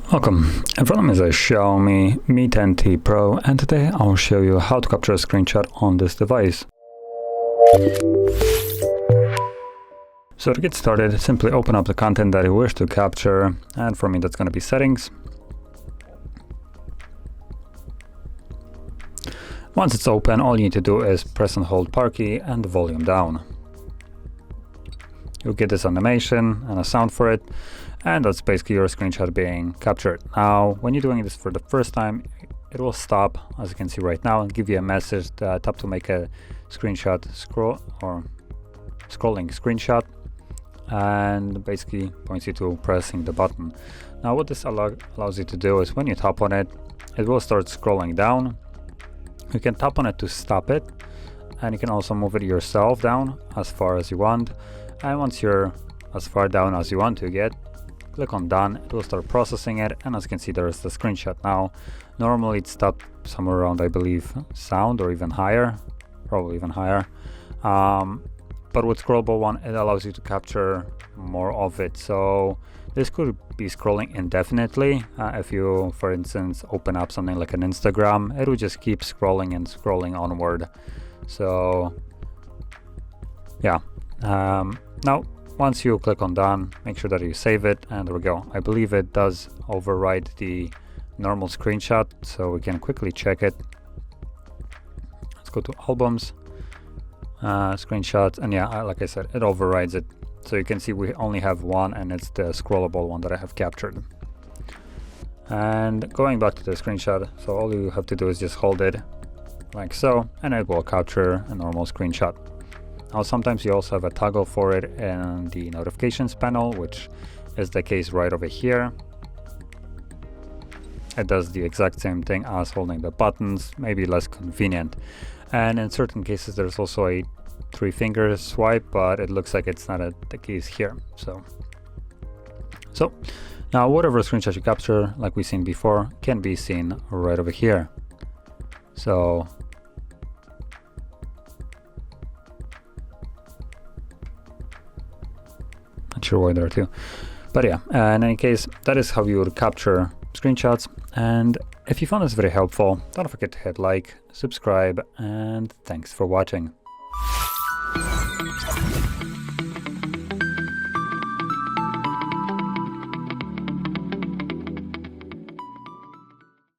Welcome, in front of me is a Xiaomi Mi 10T Pro, and today I'll show you how to capture a screenshot on this device. So to get started, simply open up the content that you wish to capture, and for me that's going to be settings. Once it's open, all you need to do is press and hold power key and the volume down. You'll get this animation and a sound for it, and that's basically your screenshot being captured. Now, when you're doing this for the first time, it will stop, as you can see right now, and give you a message that tap to make a screenshot scrolling screenshot, and basically points you to pressing the button. Now, what this allows you to do is when you tap on it, it will start scrolling down. You can tap on it to stop it, and you can also move it yourself down as far as you want. And once you're as far down as you want to get, click on done. It will start processing it, and as you can see, there is the screenshot now. Normally it's stopped somewhere around, I believe, sound or even higher, probably even higher. But with scrollable one, it allows you to capture more of it. So this could be scrolling indefinitely. If you, for instance, open up something like an Instagram, it would just keep scrolling and scrolling onward. So yeah. Now, once you click on done, make sure that you save it, and there we go. I believe it does override the normal screenshot, so we can quickly check it. Let's go to albums, screenshots, and yeah, like I said, it overrides it. So you can see we only have one, and it's the scrollable one that I have captured. And going back to the screenshot, so all you have to do is just hold it like so, and it will capture a normal screenshot. Now, sometimes you also have a toggle for it in the notifications panel, which is the case right over here. It does the exact same thing as holding the buttons, maybe less convenient. And in certain cases, there's also a 3-finger swipe, but it looks like it's not the case here. So now whatever screenshot you capture, like we've seen before, can be seen right over here. So not sure why there are two, but yeah, in any case, that is how you would capture screenshots. And if you found this very helpful, don't forget to hit like, subscribe, and thanks for watching.